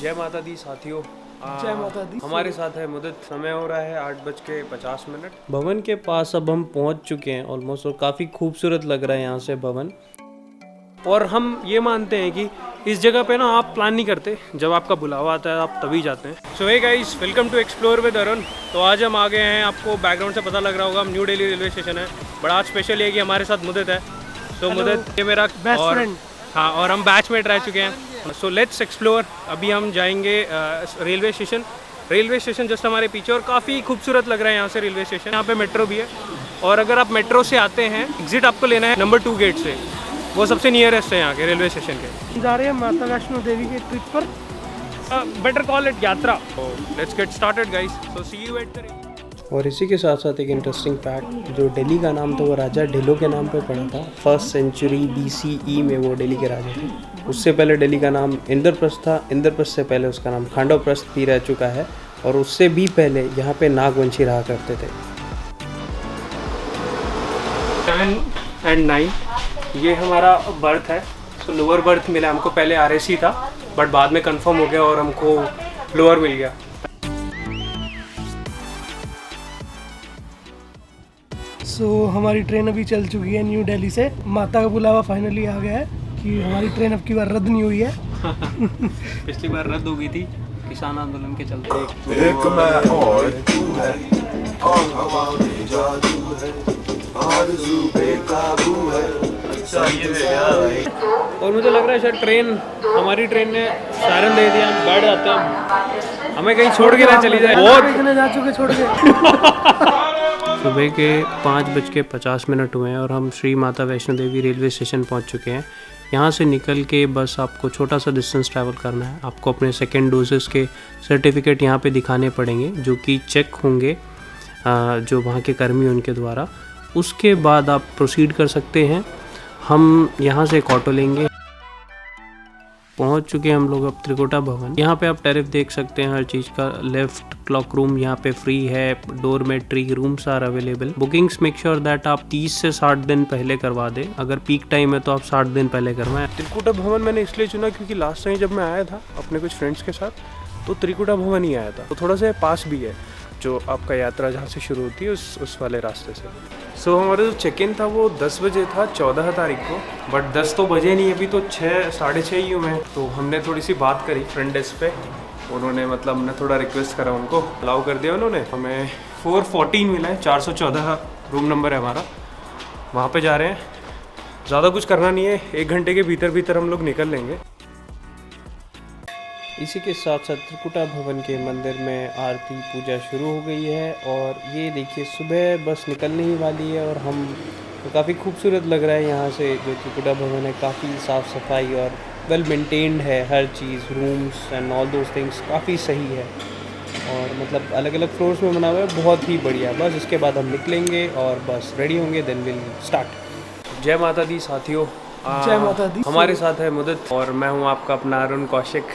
जय माता दी साथियों। जय माता दी। हमारे साथ है मुदत। समय हो रहा है 8:50। भवन के पास अब हम पहुंच चुके हैं ऑलमोस्ट, और काफ़ी खूबसूरत लग रहा है यहाँ से भवन। और हम ये मानते हैं कि इस जगह पे ना आप प्लान नहीं करते, जब आपका बुलावा आता है आप तभी जाते हैं। So hey guys, welcome to explore with Arun. तो आज हम आ गए हैं, आपको बैकग्राउंड से पता लग रहा होगा, हम न्यू दिल्ली रेलवे स्टेशन है। बड़ा आज स्पेशल ये है कि हमारे साथ मुदत है। तो मुदत ये मेरा बेस्ट फ्रेंड। हाँ, और हम बैचमेट रह चुके हैं। So let's explore. अभी हम जाएंगे railway station. Railway station just हमारे पीछे, और काफ़ी खूबसूरत लग रहा है यहाँ से रेलवे स्टेशन। यहाँ पे मेट्रो भी है, और अगर आप मेट्रो से आते हैं, एग्जिट आपको लेना है नंबर 2 गेट से। वो सबसे नियरेस्ट है यहाँ के रेलवे स्टेशन के। जा रहे हैं माता वैष्णो देवी के ट्रिप पर। Better call it yatra. Let's get started guys. So see you at the. और इसी के साथ साथ एक इंटरेस्टिंग फैक्ट, जो दिल्ली का नाम था वो राजा ढिल्लो के नाम पे पड़ा था। 1st सेंचुरी BCE में वो दिल्ली के राजा थे। उससे पहले दिल्ली का नाम इंद्रप्रस्थ था। इंद्रप्रस्थ से पहले उसका नाम खांडवप्रस्थ भी रह चुका है, और उससे भी पहले यहाँ पे नागवंशी रहा करते थे। 10 and 9 ये हमारा बर्थ है। तो लोअर बर्थ मिला हमको। पहले RAC था, बट बाद में कंफर्म हो गया और हमको लोअर मिल गया। सो हमारी ट्रेन अभी चल चुकी है न्यू दिल्ली से। माता का बुलावा फाइनली आ गया है कि हमारी ट्रेन अब की बार रद्द नहीं हुई है। पिछली बार रद्द हो गई थी किसान आंदोलन के चलते। और मुझे लग रहा है शायद हमारी ट्रेन ने सायरन दे दिया। हम बैठ जाते हैं, हमें कहीं छोड़ के ना चली जाए। बहुत जा चुके छोड़ के। सुबह के 5:50 हुए हैं, और हम श्री माता वैष्णो देवी रेलवे स्टेशन पहुंच चुके हैं। यहाँ से निकल के बस आपको छोटा सा डिस्टेंस ट्रैवल करना है। आपको अपने सेकेंड डोजेस के सर्टिफिकेट यहाँ पे दिखाने पड़ेंगे, जो कि चेक होंगे जो वहाँ के कर्मी उनके द्वारा। उसके बाद आप प्रोसीड कर सकते हैं। हम यहाँ से एक ऑटो लेंगे। पहुँच चुके हैं हम लोग अब त्रिकुटा भवन। यहाँ पे आप टैरिफ देख सकते हैं हर चीज़ का। लेफ्ट क्लॉक रूम यहाँ पे फ्री है। Dormitory rooms are available. Bookings make sure that आप 30 से 60 दिन पहले करवा दें। अगर पीक टाइम है तो आप 60 दिन पहले करवाएं। त्रिकुटा भवन मैंने इसलिए चुना क्योंकि लास्ट टाइम जब मैं आया था अपने कुछ फ्रेंड्स के साथ, तो त्रिकुटा भवन ही आया था। तो थोड़ा सा पास भी है, जो आपका यात्रा जहाँ से शुरू होती है उस वाले रास्ते से। सो हमारा जो चेक इन था वो 10 बजे था 14 तारीख को, बट 10 तो बजे नहीं, अभी तो 6 साढ़े 6 ही हुए हैं। तो हमने थोड़ी सी बात करी फ्रंट डेस्क पे। उन्होंने मतलब हमने थोड़ा रिक्वेस्ट करा, उनको अलाउ कर दिया उन्होंने। हमें 414 मिला है। 414 रूम नंबर है हमारा। वहाँ पे जा रहे हैं। ज़्यादा कुछ करना नहीं है, 1 घंटे के भीतर हम लोग निकल लेंगे। इसी के साथ साथ त्रिकुटा भवन के मंदिर में आरती पूजा शुरू हो गई है। और ये देखिए, सुबह बस निकलने ही वाली है, और हम तो काफ़ी खूबसूरत लग रहा है यहाँ से जो त्रिकुटा भवन है। काफ़ी साफ़ सफाई और वेल मेंटेन्ड है हर चीज़। Rooms and all those things काफ़ी सही है, और मतलब अलग अलग फ्लोर्स में बना हुआ है। बहुत ही बढ़िया। बस इसके बाद हम निकलेंगे और बस रेडी होंगे, देन विल स्टार्ट। जय माता दी साथियों। जय माता दी। हमारे साथ है मुदत, और मैं हूँ आपका अपना अरुण कौशिक।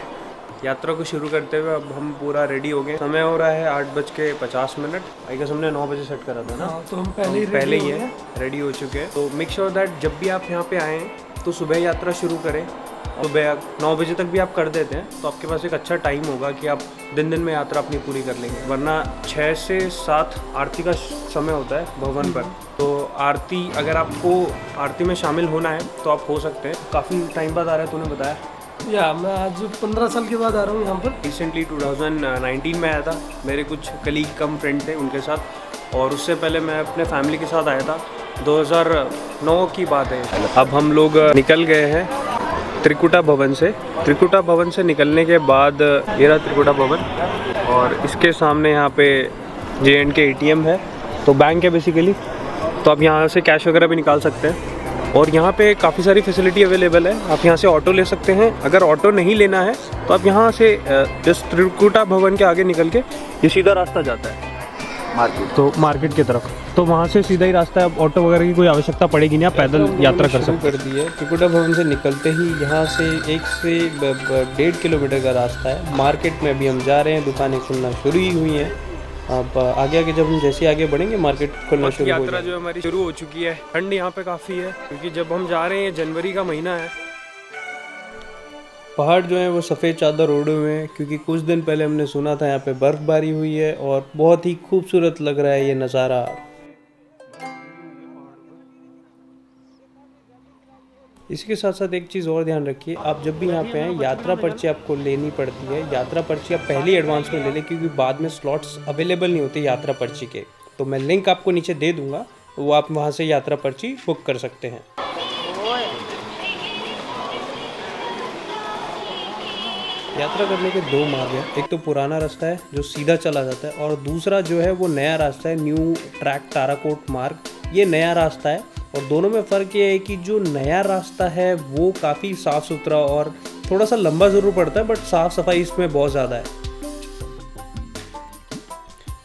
यात्रा को शुरू करते हुए अब हम पूरा रेडी हो गए। समय हो रहा है 8:50। आई गेस हमने 9 बजे सेट करा था ना। तो हम पहले ही रेडी हो चुके हैं। तो मेक श्योर दैट जब भी आप यहाँ पे आएँ तो सुबह यात्रा शुरू करें। सुबह 9 बजे तक भी आप कर देते हैं तो आपके पास एक अच्छा टाइम होगा कि आप दिन में यात्रा अपनी पूरी कर लेंगे। वरना 6 से 7 आरती का समय होता है भवन पर। तो आरती, अगर आपको आरती में शामिल होना है तो आप हो सकते हैं। काफ़ी टाइम बाद आ रहा है, तूने बताया। मैं आज 15 साल के बाद आ रहा हूँ यहाँ पर। रिसेंटली 2019 में आया था। मेरे कुछ कलीग कम फ्रेंड थे उनके साथ, और उससे पहले मैं अपने फैमिली के साथ आया था। 2009 की बात है। अब हम लोग निकल गए हैं त्रिकुटा भवन से। त्रिकुटा भवन से निकलने के बाद ये रहा त्रिकुटा भवन, और इसके सामने यहाँ पे J&K ATM है, तो बैंक है बेसिकली। तो आप यहाँ से कैश वगैरह भी निकाल सकते हैं, और यहाँ पे काफ़ी सारी फैसिलिटी अवेलेबल है। आप यहाँ से ऑटो ले सकते हैं। अगर ऑटो नहीं लेना है तो आप यहाँ से जस्ट त्रिकुटा भवन के आगे निकल के ये सीधा रास्ता जाता है मार्केट, तो मार्केट की तरफ। तो वहाँ से सीधा ही रास्ता है। ऑटो वगैरह की कोई आवश्यकता पड़ेगी नहीं, आप पैदल यात्रा कर सकते। कर दी है। त्रिकुटा भवन से निकलते ही यहाँ से 1 से 1.5 किलोमीटर का रास्ता है। मार्केट में अभी हम जा रहे हैं। दुकानें खुलना शुरू ही हुई हैं। अब आगे जब हम जैसे आगे बढ़ेंगे मार्केट खुलना शुरू हो जाएगी। यात्रा जो हमारी शुरू हो चुकी है। ठंड यहाँ पे काफ़ी है क्योंकि जब हम जा रहे हैं जनवरी का महीना है। पहाड़ जो है वो सफ़ेद चादर ओढ़े हुए हैं क्योंकि कुछ दिन पहले हमने सुना था यहाँ पे बर्फ़बारी हुई है और बहुत ही खूबसूरत लग रहा है ये नज़ारा। इसके साथ साथ एक चीज़ और ध्यान रखिए, आप जब भी यहाँ पे आएँ यात्रा पर्ची आपको लेनी पड़ती है। यात्रा पर्ची आप पहले ही एडवांस में ले लें क्योंकि बाद में स्लॉट्स अवेलेबल नहीं होते यात्रा पर्ची के। तो मैं लिंक आपको नीचे दे दूँगा, वो आप वहाँ से यात्रा पर्ची बुक कर सकते हैं। यात्रा करने के दो मार्ग हैं, एक तो पुराना रास्ता है जो सीधा चला जाता है और दूसरा जो है वो नया रास्ता है, न्यू ट्रैक ताराकोट मार्ग। ये नया रास्ता है और दोनों में फ़र्क ये है कि जो नया रास्ता है वो काफ़ी साफ़ सुथरा और थोड़ा सा लंबा ज़रूर पड़ता है, बट साफ़ सफाई इसमें बहुत ज़्यादा है।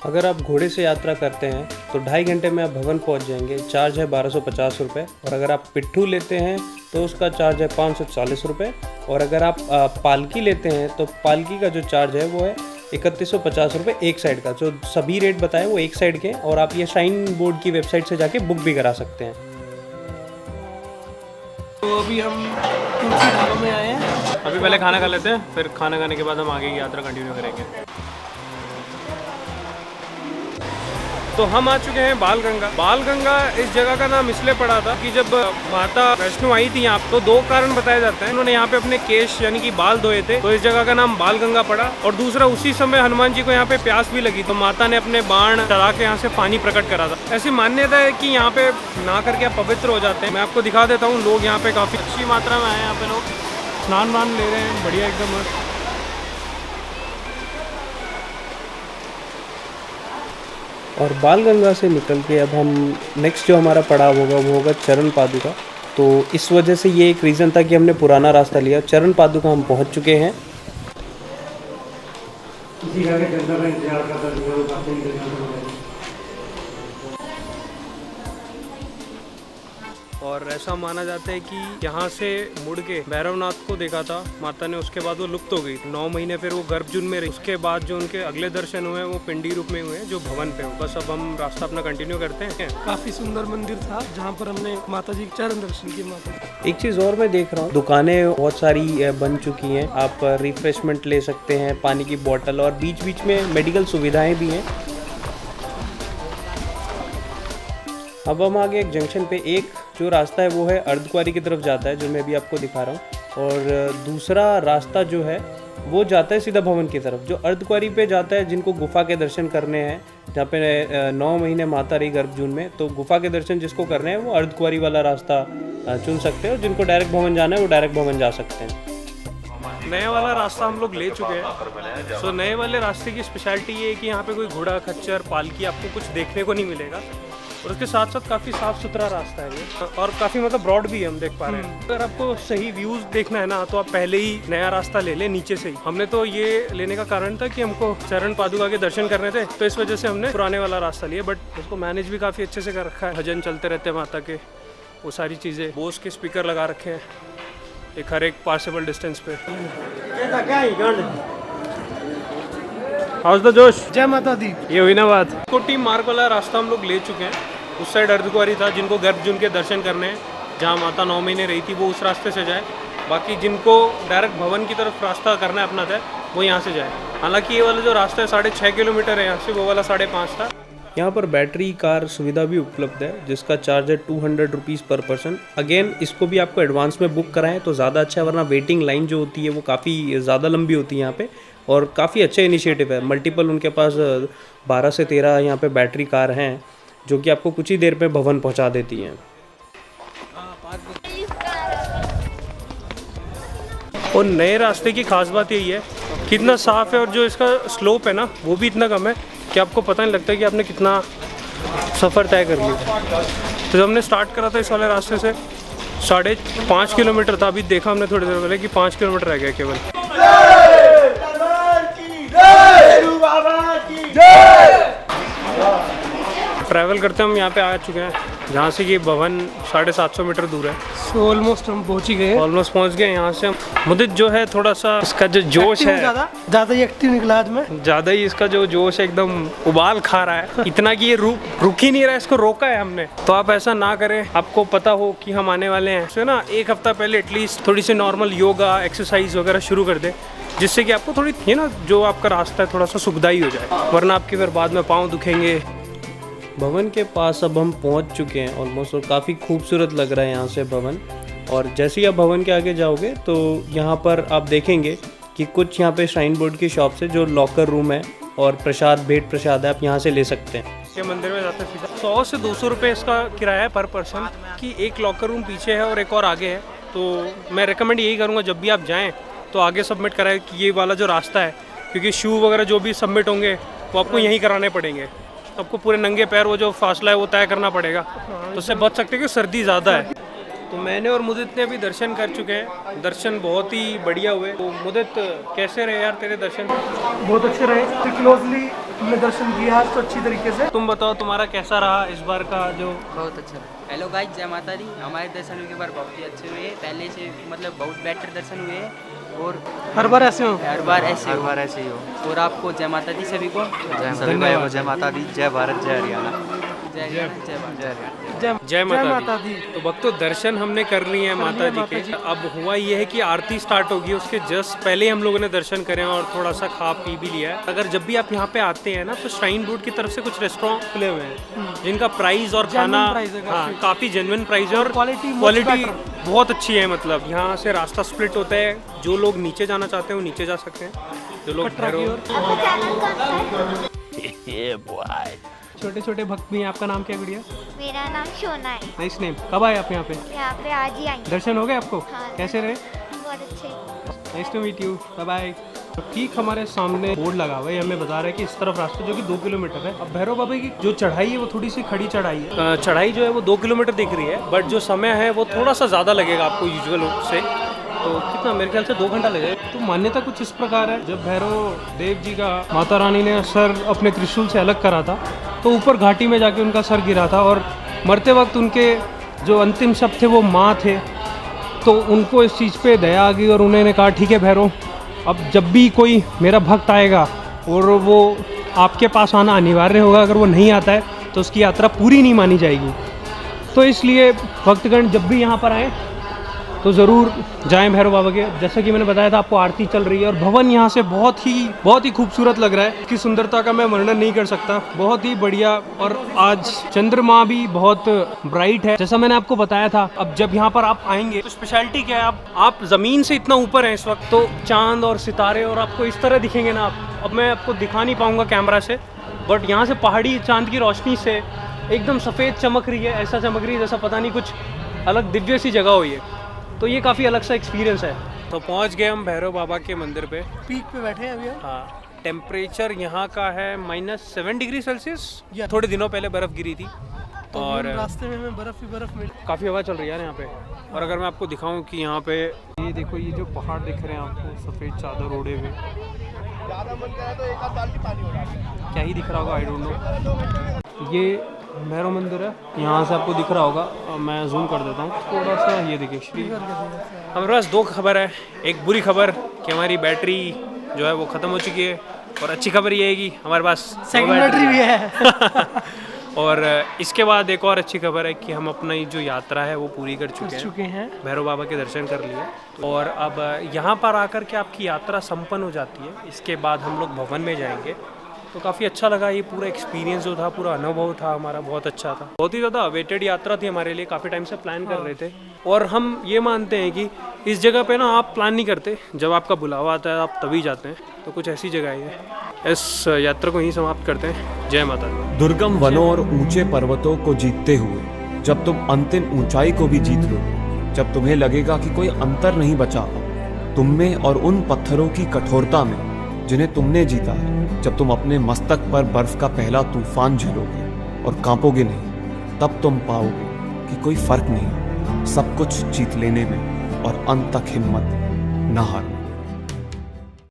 अगर आप घोड़े से यात्रा करते हैं तो 2.5 घंटे में आप भवन पहुंच जाएंगे। चार्ज है 1250 रुपये और अगर आप पिट्ठू लेते हैं तो उसका चार्ज है 540 रुपये और अगर आप पालकी लेते हैं तो पालकी का जो चार्ज है वो है 3150 रुपये एक साइड का। जो सभी रेट बताए वो एक साइड के, और आप ये शाइन बोर्ड की वेबसाइट से जाके बुक भी करा सकते हैं। तो अभी हम तुलसी ढाबा में आए हैं। अभी पहले खाना खा लेते हैं, फिर खाना खाने के बाद हम आगे की यात्रा कंटिन्यू करेंगे। तो हम आ चुके हैं बालगंगा। बालगंगा इस जगह का नाम इसलिए पड़ा था कि जब माता वैष्णो आई थी यहाँ तो 2 कारण बताए जाते हैं। उन्होंने यहाँ पे अपने केश यानी कि बाल धोए थे, तो इस जगह का नाम बालगंगा पड़ा। और दूसरा, उसी समय हनुमान जी को यहाँ पे प्यास भी लगी तो माता ने अपने बाण चला के यहाँ से पानी प्रकट करा था। ऐसी मान्यता है कि यहाँ पे नहा करके आप पवित्र हो जाते हैं। मैं आपको दिखा देता हूँ, लोग यहाँ पे काफी अच्छी मात्रा में आए हैं। यहाँ पे लोग स्नान वान ले रहे हैं, बढ़िया एकदम मस्त। और बालगंगा से निकल के अब हम नेक्स्ट जो हमारा पड़ाव होगा वो होगा चरण पादुका। तो इस वजह से ये एक रीज़न था कि हमने पुराना रास्ता लिया। चरण पादुका हम पहुंच चुके हैं। और ऐसा माना जाता है कि यहाँ से मुड़ के भैरवनाथ को देखा था माता ने, उसके बाद वो लुप्त हो गई। 9 महीने फिर वो गर्भजून में रही। उसके बाद जो उनके अगले दर्शन हुए वो पिंडी रूप में हुए जो भवन पे हो। बस अब हम रास्ता अपना कंटिन्यू करते हैं। काफी सुंदर मंदिर था जहाँ पर हमने माता जी के चरण दर्शन किए। माता एक चीज और मैं देख रहा हूँ, दुकानें बहुत सारी बन चुकी हैं। आप रिफ्रेशमेंट ले सकते हैं, पानी की बोतल, और बीच बीच में मेडिकल सुविधाएं भी हैं। अब हम आगे एक जंक्शन पे, एक जो रास्ता है वो है अर्धकुंवारी की तरफ जाता है जो मैं अभी आपको दिखा रहा हूँ, और दूसरा रास्ता जो है वो जाता है सीधा भवन की तरफ। जो अर्धकुंवारी पे जाता है जिनको गुफा के दर्शन करने हैं, जहाँ पे 9 महीने माता रही गर्भजून में, तो गुफा के दर्शन जिसको करने हैं वो अर्धकुंवारी वाला रास्ता चुन सकते हैं, और जिनको डायरेक्ट भवन जाना है वो डायरेक्ट भवन जा सकते हैं। नया वाला रास्ता हम लोग ले चुके हैं। सो नए वाले रास्ते की स्पेशलिटी ये है कि यहाँ पे कोई घोड़ा, खच्चर, पालकी आपको कुछ देखने को नहीं मिलेगा, और उसके साथ साथ काफ़ी साफ़ सुथरा रास्ता है ये, और काफ़ी मतलब ब्रॉड भी है, हम देख पा रहे हैं। अगर आपको सही व्यूज़ देखना है ना तो आप पहले ही नया रास्ता ले लें नीचे से ही। हमने तो ये लेने का कारण था कि हमको चरण पादुका के दर्शन करने थे, तो इस वजह से हमने पुराने वाला रास्ता लिया, बट उसको मैनेज भी काफ़ी अच्छे से कर रखा है। भजन चलते रहते हैं माता के, वो सारी चीज़ें, बोस के स्पीकर लगा रखे हैं एक हर एक पासेबल डिस्टेंस पे। हाउस द जोश, जय माता दी। ये हुई ना बात। कोटी मार्ग वाला रास्ता हम लोग ले चुके हैं। उस साइड अर्धकुंवारी था, जिनको गर्भजून के दर्शन करने हैं, जहाँ माता 9 महीने रही थी, वो उस रास्ते से जाए। बाकी जिनको डायरेक्ट भवन की तरफ रास्ता करना है अपना तय, वो यहाँ से जाए। हालांकि ये वाला जो रास्ता है 6.5 किलोमीटर है यहाँ से, वो वाला 5.5 था। यहाँ पर बैटरी कार सुविधा भी उपलब्ध है जिसका चार्ज है 200 रुपीज़ पर पर्सन। अगेन इसको भी आपको एडवांस में बुक कराएं तो ज़्यादा अच्छा है, वरना वेटिंग लाइन जो होती है वो काफ़ी ज़्यादा लंबी होती है यहाँ पे। और काफ़ी अच्छा इनिशिएटिव है, मल्टीपल उनके पास 12 से 13 यहाँ पे बैटरी कार हैं जो कि आपको कुछ ही देर में भवन पहुँचा देती हैं। और नए रास्ते की खास बात यही है कितना साफ़ है, और जो इसका स्लोप है ना वो भी इतना कम है कि आपको पता नहीं लगता कि आपने कितना सफ़र तय कर लिया। तो जब हमने स्टार्ट करा था इस वाले रास्ते से 5.5 किलोमीटर था, अभी देखा हमने थोड़ी देर पहले कि 5 किलोमीटर रह गया केवल। ट्रैवल करते हम यहाँ पे आ चुके हैं जहाँ से ये भवन 750 मीटर दूर है। तो ऑलमोस्ट हम पहुंच ही गए। ऑलमोस्ट पहुंच गए यहाँ से। मुदित जो है थोड़ा सा इसका जो जोश है ज़्यादा ही एक्टिव निकला आज में। ज़्यादा ही इसका जो जोश है एकदम उबाल खा रहा है इतना कि ये रुक ही नहीं रहा है। इसको रोका है हमने। तो आप ऐसा ना करें, आपको पता हो कि हम आने वाले हैं तो ना एक हफ्ता पहले एटलीस्ट थोड़ी सी नॉर्मल योगा एक्सरसाइज वगैरह शुरू कर दे, जिससे कि आपको थोड़ी ये ना जो आपका रास्ता है थोड़ा सा सुखदायी हो जाए, वरना आपके फिर बाद में पाँव दुखेंगे। भवन के पास अब हम पहुंच चुके हैं ऑलमोस्ट, और काफ़ी खूबसूरत लग रहा है यहाँ से भवन। और जैसे ही आप भवन के आगे जाओगे तो यहाँ पर आप देखेंगे कि कुछ यहाँ पे श्राइन बोर्ड की शॉप से जो लॉकर रूम है और प्रसाद भेंट प्रसाद है, आप यहाँ से ले सकते हैं। ये मंदिर में जाते सीधा 100 से 200 रुपये इसका किराया है पर पर्सन कि एक लॉकर रूम पीछे है और एक और आगे है। तो मैं रिकमेंड यही करूँगा जब भी आप जाएँ तो आगे सबमिट कराएं कि ये वाला जो रास्ता है, क्योंकि शू वगैरह जो भी सबमिट होंगे वो आपको यहीं कराने पड़ेंगे। आपको पूरे नंगे पैर वो जो फासला है वो तय करना पड़ेगा, तो उससे बच सकते हैं कि सर्दी ज़्यादा है। तो मैंने और मुदित ने अभी दर्शन कर चुके हैं। दर्शन बहुत ही बढ़िया हुए। तो मुदित कैसे रहे यार तेरे दर्शन? बहुत अच्छे रहे, क्लोजली हमने दर्शन किया आज तो अच्छी तरीके से। तुम बताओ तुम्हारा कैसा रहा इस बार का जो? बहुत अच्छा रहा। हेलो गाइस, जय माता दी। हमारे दर्शन के बार बहुत ही अच्छे हुए, पहले से मतलब बहुत बेटर दर्शन हुए और हर बार ऐसे हो? हर बार ऐसे ही हो। और आपको जय माता दी सभी को। जय माता दी, जय भारत, जय हरियाणा। जय माता दी। तो भक्तों दर्शन हमने कर लिए हैं माता जी के। अब हुआ ये है कि आरती स्टार्ट होगी, उसके जस्ट पहले हम लोगों ने दर्शन करे और थोड़ा सा खा पी भी लिया है। अगर जब भी आप यहाँ पे आते हैं ना तो श्राइन बोर्ड की तरफ से कुछ रेस्टोरेंट खुले हुए हैं जिनका प्राइस और खाना काफ़ी जेन्युइन प्राइस है और क्वालिटी बहुत अच्छी है। मतलब यहाँ से रास्ता स्प्लिट होता है, जो लोग नीचे जाना चाहते हैं वो नीचे जा सकते हैं, जो लोग छोटे छोटे भक्त भी हैं। आपका नाम क्या गुड़िया? मेरा नाम शोना है। Nice name. कब आए आप यहाँ पे? यहाँ पे आज ही आई। दर्शन हो गए आपको? हाँ, कैसे रहे? बहुत अच्छे। Nice to meet you, bye bye. तो ठीक हमारे सामने बोर्ड लगा हुआ है, हमें बता रहा है कि इस तरफ रास्ता जो कि 2 किलोमीटर है। अब भैरव बाबा की जो चढ़ाई है वो थोड़ी सी खड़ी चढ़ाई है। चढ़ाई जो है वो 2 किलोमीटर दिख रही है, बट जो समय है वो थोड़ा सा ज़्यादा लगेगा आपको यूजुअल से। तो कितना, मेरे ख्याल से 2 घंटा लगेगा। तो मान्यता कुछ इस प्रकार है, जब भैरव देव जी का माता रानी ने सर अपने त्रिशूल से अलग करा था तो ऊपर घाटी में जाके उनका सर गिरा था, और मरते वक्त उनके जो अंतिम शब्द थे वो माँ थे। तो उनको इस चीज़ पे दया आ गई और उन्होंने कहा ठीक है भैरव, अब जब भी कोई मेरा भक्त आएगा और वो आपके पास आना अनिवार्य होगा, अगर वो नहीं आता है तो उसकी यात्रा पूरी नहीं मानी जाएगी। तो इसलिए भक्तगण जब भी यहाँ पर आए तो ज़रूर जाएं भैरव बाबा के। जैसा कि मैंने बताया था आपको, आरती चल रही है और भवन यहाँ से बहुत ही खूबसूरत लग रहा है। इसकी सुंदरता का मैं वर्णन नहीं कर सकता, बहुत ही बढ़िया। और आज चंद्रमा भी बहुत ब्राइट है, जैसा मैंने आपको बताया था। अब जब यहाँ पर आप आएंगे तो स्पेशलिटी क्या है, आप ज़मीन से इतना ऊपर हैं इस वक्त, तो चांद और सितारे और आपको इस तरह दिखेंगे ना। अब मैं आपको दिखा नहीं पाऊँगा कैमरा से, बट यहाँ से पहाड़ी चांद की रोशनी से एकदम सफ़ेद चमक रही है, ऐसा चमक रही है जैसा पता नहीं कुछ अलग दिव्य सी जगह हुई है। तो ये काफ़ी अलग सा एक्सपीरियंस है। तो पहुंच गए हम भैरव बाबा के मंदिर पे। पीक पे बैठे हैं अभी हम। हाँ, टेम्परेचर यहाँ का है -7 डिग्री सेल्सियस। थोड़े दिनों पहले बर्फ़ गिरी थी और रास्ते में हमें बर्फ़ ही बर्फ़ मिली। काफ़ी हवा चल रही है यहाँ पे। और अगर मैं आपको दिखाऊं कि यहाँ पे ये देखो, ये जो पहाड़ दिख रहे हैं आपको सफ़ेद चादर ओढ़े हुए, क्या ही दिख रहा होगा, आई डोंट नो। ये भैरव मंदिर है, यहाँ से आपको दिख रहा होगा। मैं जूम कर देता हूँ थोड़ा सा। ये देखिए श्री, हमारे पास 2 खबर है। एक बुरी खबर कि हमारी बैटरी जो है वो ख़त्म हो चुकी है, और अच्छी खबर ये है कि हमारे पास सेकंड बैटरी भी है। और इसके बाद एक और अच्छी खबर है कि हम अपनी जो यात्रा है वो पूरी कर चुके हैं। भैरव बाबा के दर्शन कर लिए और अब यहाँ पर आकर के आपकी यात्रा संपन्न हो जाती है। इसके बाद हम लोग भवन में जाएंगे। तो काफ़ी अच्छा लगा, ये पूरा एक्सपीरियंस जो था, पूरा अनुभव था हमारा, बहुत अच्छा था। बहुत ही ज़्यादा अवेटेड यात्रा थी हमारे लिए, काफ़ी टाइम से प्लान कर रहे थे। और हम ये मानते हैं कि इस जगह पे ना आप प्लान नहीं करते, जब आपका बुलावा आता है आप तभी जाते हैं। तो कुछ ऐसी जगह है। इस यात्रा को यहीं समाप्त करते हैं। जय माता दी। दुर्गम वनों और ऊंचे पर्वतों को जीतते हुए जब तुम अंतिम ऊंचाई को भी जीत लो, जब तुम्हें लगेगा कि कोई अंतर नहीं बचा तुम में और उन पत्थरों की कठोरता में जिन्हें तुमने जीता है, जब तुम अपने मस्तक पर बर्फ का पहला तूफान झेलोगे और कांपोगे नहीं, तब तुम पाओगे कि कोई फर्क नहीं, सब कुछ जीत लेने में और अंत तक हिम्मत न हारना।